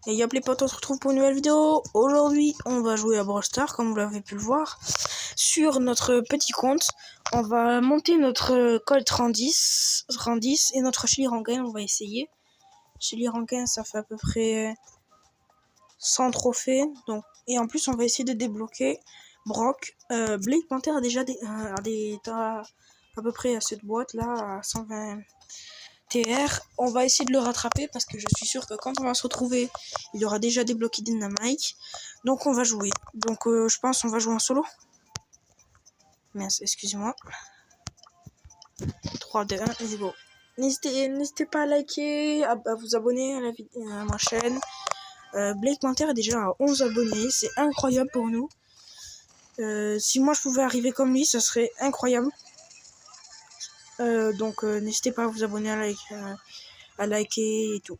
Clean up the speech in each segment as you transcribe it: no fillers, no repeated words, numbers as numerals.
Et yop les potes, on se retrouve pour une nouvelle vidéo. Aujourd'hui, on va jouer à Brawl Stars, comme vous l'avez pu le voir. Sur notre petit compte, on va monter notre Colt Randis et notre Shelly Rankin, on va essayer. Shelly Rankin, ça fait à peu près 100 trophées. Donc, et en plus, on va essayer de débloquer Brock. Blake Panther a déjà à peu près à cette boîte là, à 120 TR. On va essayer de le rattraper parce que je suis sûr que quand on va se retrouver, il aura déjà débloqué Dynamite. Donc on va jouer. Donc je pense on va jouer en solo. Mince, excusez-moi. 3, 2, 1, let's go. N'hésitez pas à liker, à vous abonner à ma chaîne. Blake Panther est déjà à 11 abonnés. C'est incroyable pour nous. Si moi je pouvais arriver comme lui, ça serait incroyable. Donc n'hésitez pas à vous abonner, à liker et tout.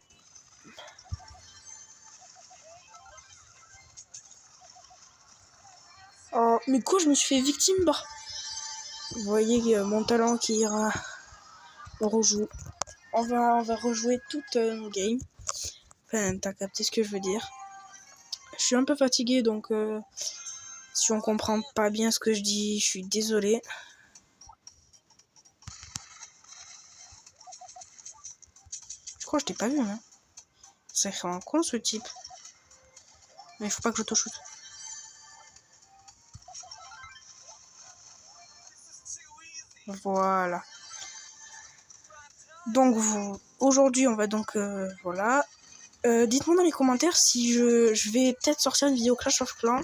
Oh, mais quoi, je me suis fait victime, bah. Vous voyez mon talent qui ira. On rejoue. On va rejouer toute nos games. Enfin, t'as capté ce que je veux dire. Je suis un peu fatigué, donc si on comprend pas bien ce que je dis, je suis désolé. Je crois que je t'ai pas vu, hein. C'est vraiment con ce type. Mais il faut pas que je te shoot. Voilà. Donc aujourd'hui on va donc voilà. Dites-moi dans les commentaires si je vais peut-être sortir une vidéo Clash of Clans.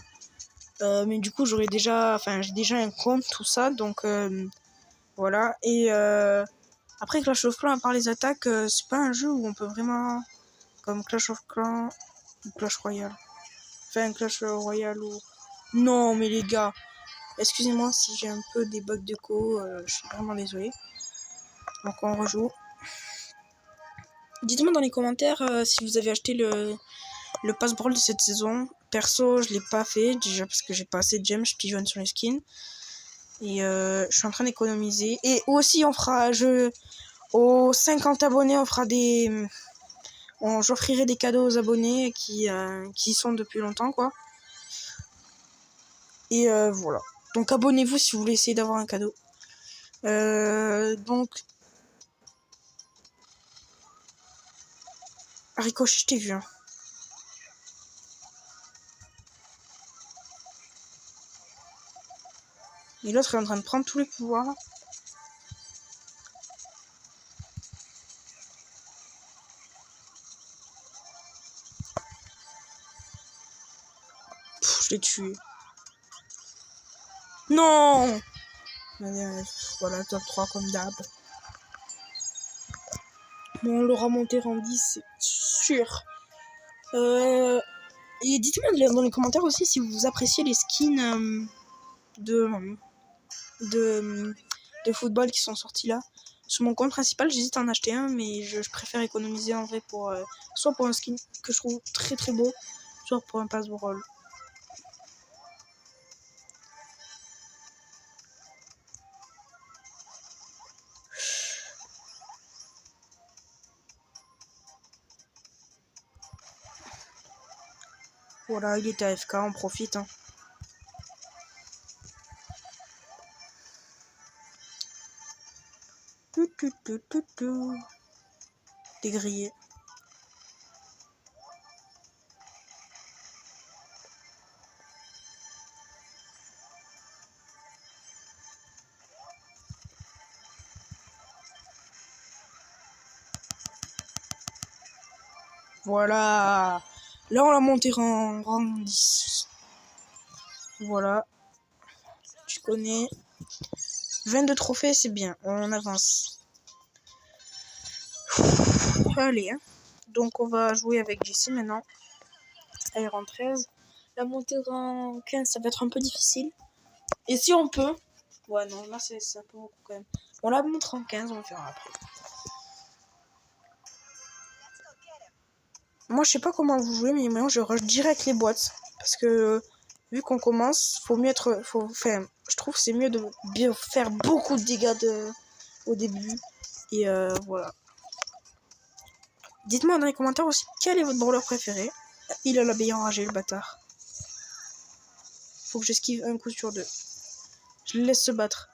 Mais du coup j'ai déjà un compte, tout ça, donc voilà. Et après Clash of Clans, à part les attaques, c'est pas un jeu où on peut vraiment, comme Clash of Clans ou Clash Royale. Enfin Clash Royale ou... Non mais les gars, excusez-moi si j'ai un peu des bugs de je suis vraiment désolé. Donc on rejoue. Dites-moi dans les commentaires si vous avez acheté le pass brawl de cette saison. Perso, je l'ai pas fait déjà parce que j'ai pas assez de gemmes, je pigeonne sur les skins. Et je suis en train d'économiser. Et aussi, on fera, aux 50 abonnés, on fera j'offrirai des cadeaux aux abonnés qui y sont depuis longtemps, quoi. Et voilà. Donc abonnez-vous si vous voulez essayer d'avoir un cadeau. Donc... Ricochet, je t'ai vu, hein. Et l'autre est en train de prendre tous les pouvoirs. Je l'ai tué. Non! Voilà, top 3 comme d'hab. Bon, on l'aura monté en 10, c'est sûr. Et dites-moi dans les commentaires aussi si vous appréciez les skins de football qui sont sortis là. Sur mon compte principal, j'hésite à en acheter un, mais je préfère économiser en vrai pour soit pour un skin que je trouve très très beau, soit pour un pass brawl. Voilà, il était AFK, on profite, hein. T'es grillé. Voilà. Là, on l'a monté en rang 10. Voilà. Tu connais. 22 trophées, c'est bien. On avance. Allez, hein. Donc, on va jouer avec Jessie maintenant. Elle est rang 13. La montée rang 15, ça va être un peu difficile. Et si on peut... Ouais, non, là, c'est un peu beaucoup quand même. On la monte en 15, on le fera après. Moi, je sais pas comment vous jouez, mais moi, je rush direct les boîtes. Parce que, vu qu'on commence, faut mieux être... je trouve que c'est mieux de bien faire beaucoup de dégâts au début. Et voilà. Dites-moi dans les commentaires aussi, quel est votre brawler préféré. Il a l'abeille enragée, le bâtard. Faut que j'esquive un coup sur 2. Je le laisse se battre.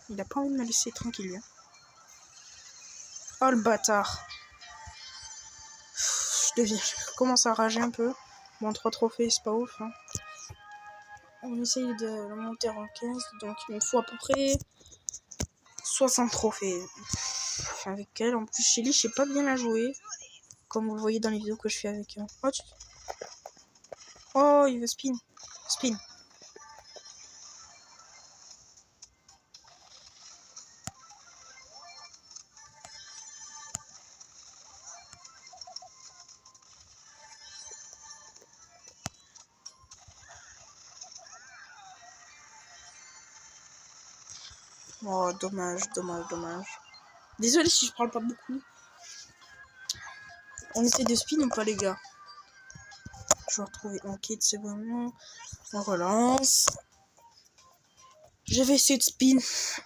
Il a pas envie de me laisser tranquille. Hein. Oh, le bâtard. Je commence à rager un peu. Bon, 3 trophées, c'est pas ouf. Hein. On essaye de le monter en 15. Donc, il me faut à peu près 60 trophées. Avec elle. En plus, Shelly, je sais pas bien la jouer. Comme vous le voyez dans les vidéos que je fais avec elle. Oh, il veut spin. Spin. Oh, dommage. Désolé si je parle pas beaucoup. On essaie de spin ou pas, les gars? Je vais retrouver un kit, c'est bon. On relance. Je vais essayer de spin.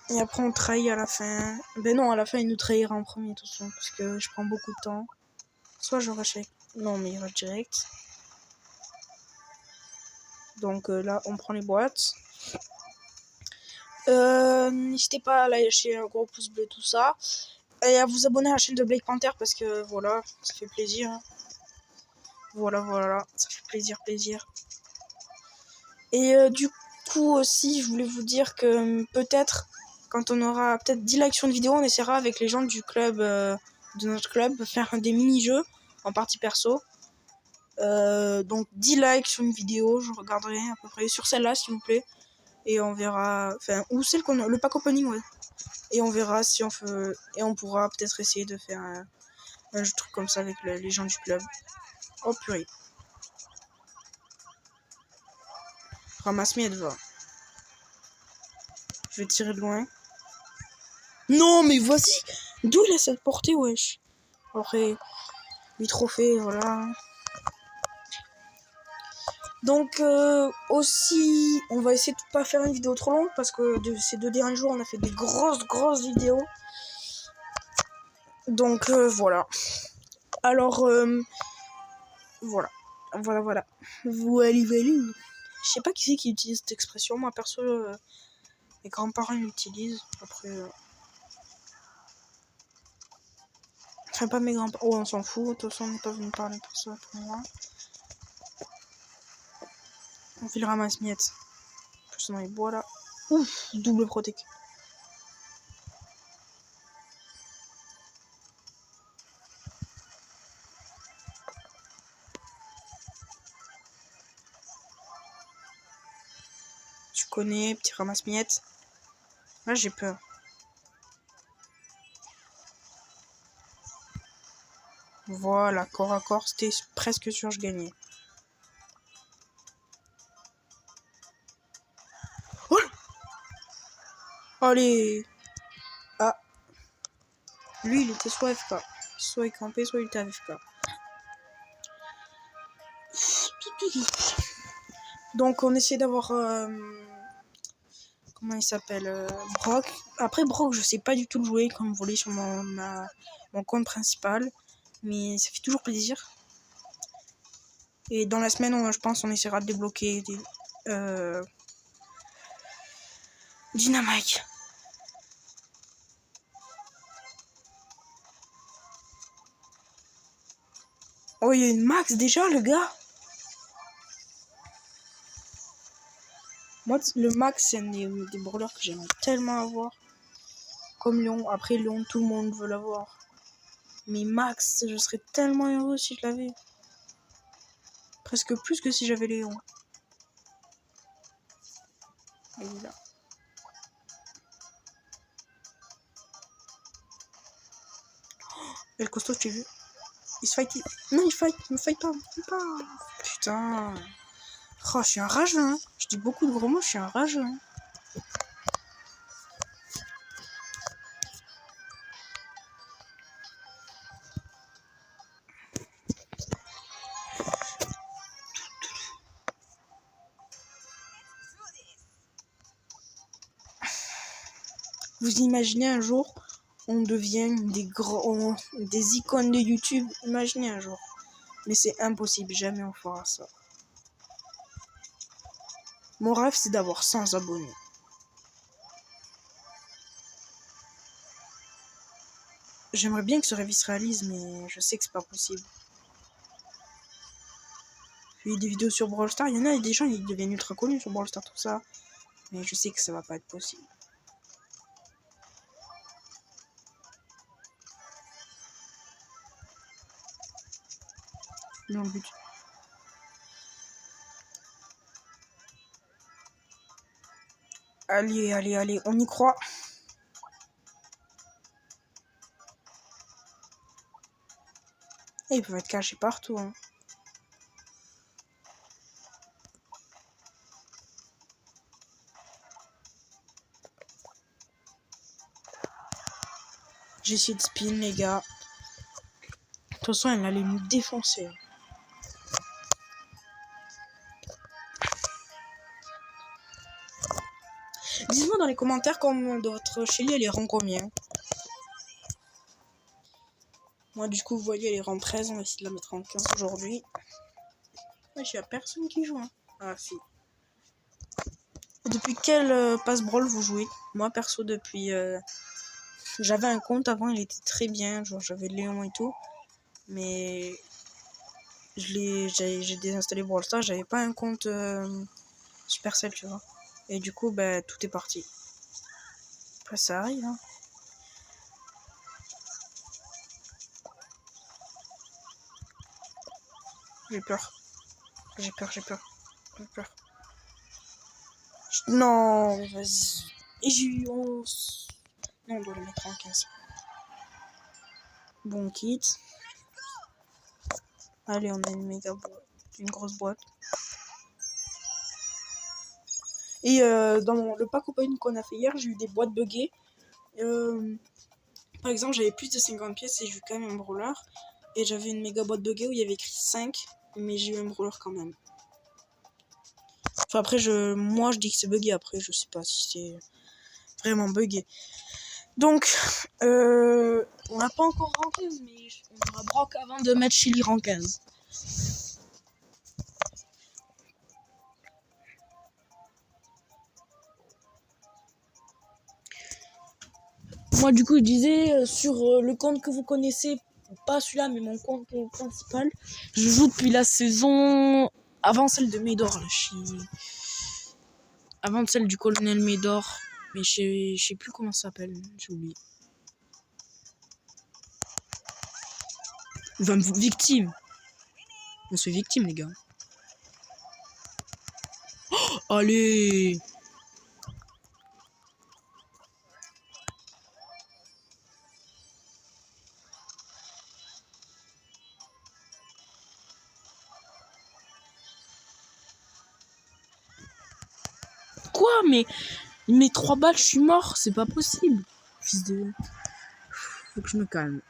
Et après, on trahit à la fin. Ben non, à la fin, il nous trahira en premier, de toute façon. Parce que je prends beaucoup de temps. Soit je rush avec... Non, mais il rush direct. Donc là, on prend les boîtes. N'hésitez pas à lâcher un gros pouce bleu, tout ça. Et à vous abonner à la chaîne de Black Panther parce que voilà, ça fait plaisir. Hein. Voilà, ça fait plaisir. Et du coup aussi, je voulais vous dire que peut-être, quand on aura peut-être 10 likes sur une vidéo, on essaiera avec les gens du club, de notre club, de faire des mini-jeux en partie perso. Donc 10 likes sur une vidéo, je regarderai à peu près sur celle-là s'il vous plaît. Et on verra, enfin, ou celle qu'on a, le pack opening, ouais. Et on verra si on fait, et on pourra peut-être essayer de faire un truc comme ça avec les gens du club. Oh purée. Ramasse-miettes, va. Je vais tirer de loin. Non, mais voici. D'où il a cette portée, wesh. Après, 8 trophées, voilà. Donc, aussi, on va essayer de pas faire une vidéo trop longue parce que ces 2 derniers jours, on a fait des grosses vidéos. Donc, voilà. Alors, voilà. Voilà. Je sais pas qui c'est qui utilise cette expression. Moi, perso, mes grands-parents l'utilisent. Après, enfin, pas mes grands-parents. Oh, on s'en fout. De toute façon, on n'est pas venu parler pour ça pour moi. On fait le ramasse-miettes. Plus dans les bois là. Ouf, double protect. Tu connais, petit ramasse-miettes. Là, j'ai peur. Voilà, corps à corps, c'était presque sûr je gagnais. Oh, allez. Ah. Lui, il était soit FK. Soit il campait, soit il était AFK. Donc, on essaie d'avoir... comment il s'appelle Brock. Après, Brock, je sais pas du tout le jouer, comme vous voyez sur mon compte principal. Mais ça fait toujours plaisir. Et dans la semaine, je pense on essaiera de débloquer des... Dynamite. Oh, il y a une max déjà, le gars. Moi, le max, c'est un des brawlers que j'aimerais tellement avoir. Comme Léon. Après, Léon, tout le monde veut l'avoir. Mais max, je serais tellement heureux si je l'avais. Presque plus que si j'avais Léon. Il est là. Oh, et le costaud, je t'ai vu. Il se fight. Non, il me fight pas. Putain. Oh, je suis un rageux, hein. Je dis beaucoup de gros mots, je suis un rageux, hein. Vous imaginez un jour, on devient des icônes de YouTube. Imaginez un jour. Mais c'est impossible, jamais on fera ça. Mon rêve, c'est d'avoir 100 abonnés. J'aimerais bien que ce rêve se réalise, mais je sais que c'est pas possible. J'ai eu des vidéos sur Brawl Stars, il y en a des gens, ils deviennent ultra connus sur Brawl Stars, tout ça. Mais je sais que ça va pas être possible. Non, le but. Allez, allez, allez, on y croit. Et ils peuvent être cachés partout, hein. J'ai essayé de spin, les gars. De toute façon, elle allait me défoncer. Dites-moi dans les commentaires comme votre Shelly, elle est rang combien. Moi, du coup, vous voyez, elle est rang 13. On va essayer de la mettre en 15 aujourd'hui. Ouais, il n'y a personne qui joue. Hein. Ah, si. Depuis quel passe-brawl vous jouez? Moi, perso, depuis... J'avais un compte avant, il était très bien. Genre, j'avais Léon et tout. Mais... J'ai désinstallé Brawl Stars. J'avais pas un compte Supercell, tu vois. Et du coup, bah, tout est parti. Après, ça arrive, hein. J'ai peur. J'ai peur, j'ai peur. J'ai peur. Non, vas-y. Et j'ai eu 11. Non, on doit le mettre en 15. Bon, kit. Allez, on a une méga boîte. Une grosse boîte. Et dans le pack open qu'on a fait hier, j'ai eu des boîtes buggées. Par exemple, j'avais plus de 50 pièces et j'ai eu quand même un brawler. Et j'avais une méga boîte buggée où il y avait écrit 5. Mais j'ai eu un brawler quand même. Enfin, après, moi, je dis que c'est buggé. Après, je sais pas si c'est vraiment buggé. Donc, on n'a pas encore rang 15, mais on aura Brock avant de mettre Shelly rang 15. Moi, du coup, je disais, sur le compte que vous connaissez, pas celui-là, mais mon compte principal, je joue depuis la saison avant celle de Médor, là, avant celle du colonel Médor, mais je sais plus comment ça s'appelle, j'ai oublié. Victime. On se fait victime, les gars. Oh, allez! Quoi? Mais mes 3 balles, je suis mort, c'est pas possible. Fils de... Faut que je me calme.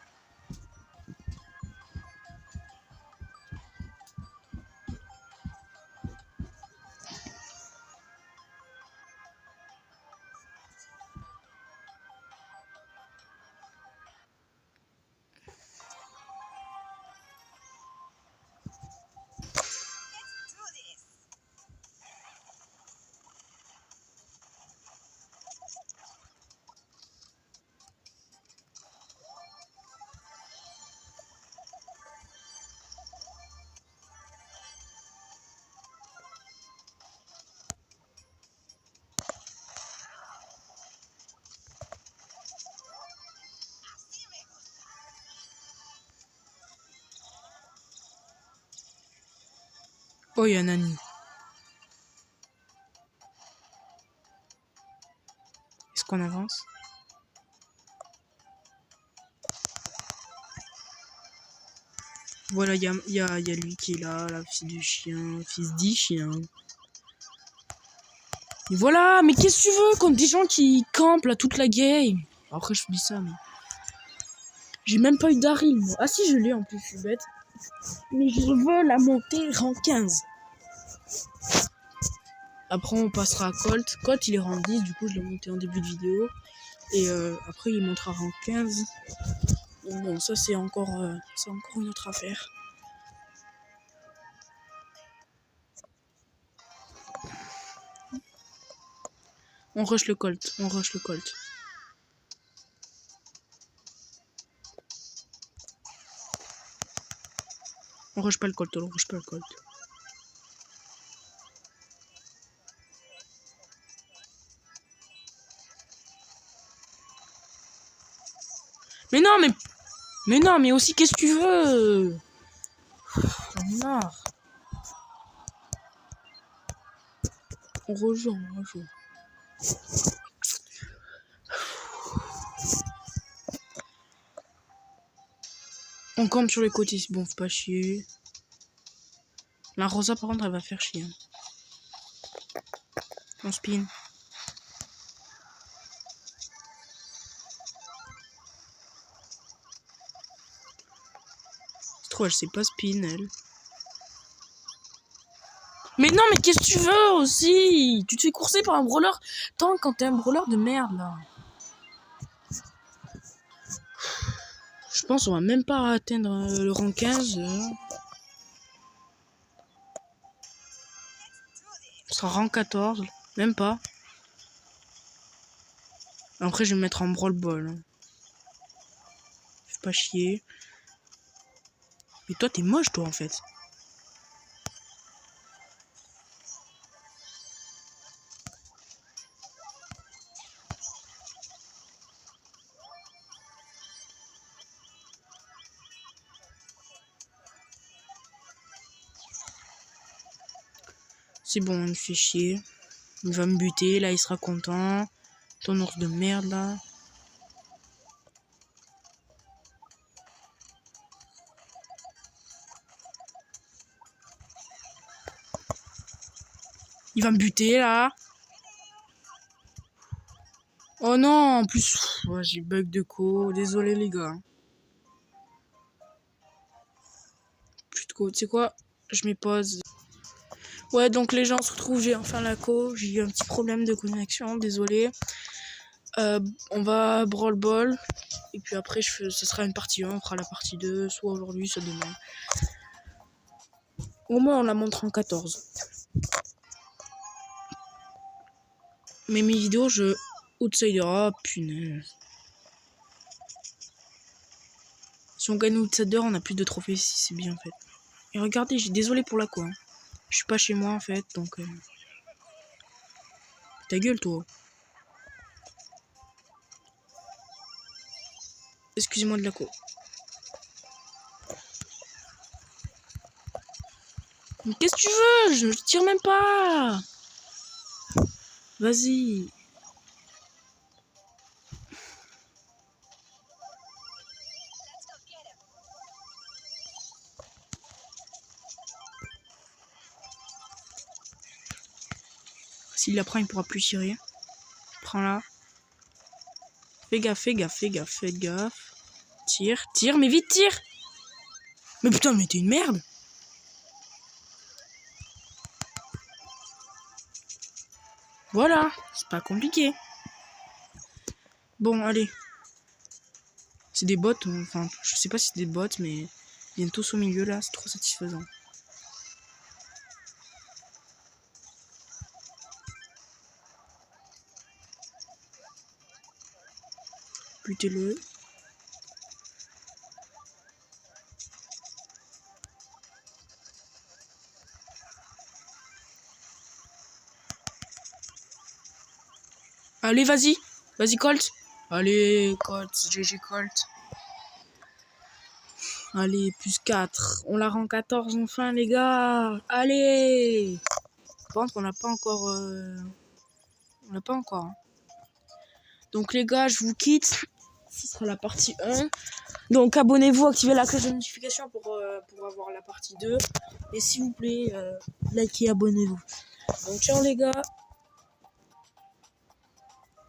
Oh, il y a Nani. Est-ce qu'on avance? Voilà, il y a lui qui est là, la fille du chien, fils du chien. Et voilà, mais qu'est-ce que tu veux contre des gens qui campent là toute la game? Après, je dis ça, mais... J'ai même pas eu Daryl, moi. Ah si, je l'ai en plus, je suis bête. Mais je veux la monter rang 15. Après, on passera à Colt. Colt, il est rang 10, du coup, je l'ai monté en début de vidéo. Et après, il montera rang 15. Donc bon, ça, c'est encore une autre affaire. On rush le Colt. On rush le Colt. On rush pas le Colt. On rush pas le Colt. Mais non, mais... Mais non, mais aussi, qu'est-ce que tu veux? J'en ai marre. On rejoue, on rejoue. On campe sur les côtés, c'est bon, faut pas chier. La Rosa, par contre, elle va faire chier. On spin. C'est trop, elle sait pas spin, elle. Mais non, mais qu'est-ce que tu veux aussi? Tu te fais courser par un brawler. Tant quand t'es un brawler de merde, là. Je pense qu'on va même pas atteindre le rang 15. On sera rang 14. Même pas. Après, je vais me mettre en brawl ball. Fais pas chier. Mais toi, t'es moche, toi, en fait. C'est bon, on me fait chier. Il va me buter, là, il sera content. Ton ours de merde, là. Il va me buter, là. Oh non, en plus, j'ai bug de co. Désolé, les gars. Plus de co. Tu sais quoi? Je mets pause. Ouais, donc les gens se retrouvent, j'ai enfin la co. J'ai eu un petit problème de connexion, désolé. On va brawl ball. Et puis après, ce sera une partie 1. On fera la partie 2, soit aujourd'hui, soit demain. Au moins, on la montre en 14. Mais mes vidéos, je... Outsider, oh punaise. Si on gagne Outsider, on a plus de trophées, si c'est bien en fait. Et regardez, j'ai désolé pour la quoi. Je suis pas chez moi en fait, donc... Ta gueule, toi. Excusez-moi de la co. Mais qu'est-ce que tu veux? Je tire même pas. Vas-y. S'il la prend, il pourra plus tirer. Prends-la. Fais gaffe, fais gaffe, fais gaffe, fais gaffe. Tire, tire, mais vite, tire. Mais putain, mais t'es une merde. Voilà, c'est pas compliqué. Bon, allez. C'est des bots, enfin, je sais pas si c'est des bots, mais ils viennent tous au milieu là, c'est trop satisfaisant. Butez-le. Allez, vas-y. Vas-y, Colt. Allez, Colt. GG Colt. Allez, plus 4. On la rend 14 enfin, les gars. Allez. Par contre, on n'a pas encore... On n'a pas encore. Hein. Donc, les gars, je vous quitte. Ce sera la partie 1. Donc, abonnez-vous, activez la cloche de notification pour avoir la partie 2. Et s'il vous plaît, likez, abonnez-vous. Donc, ciao, les gars.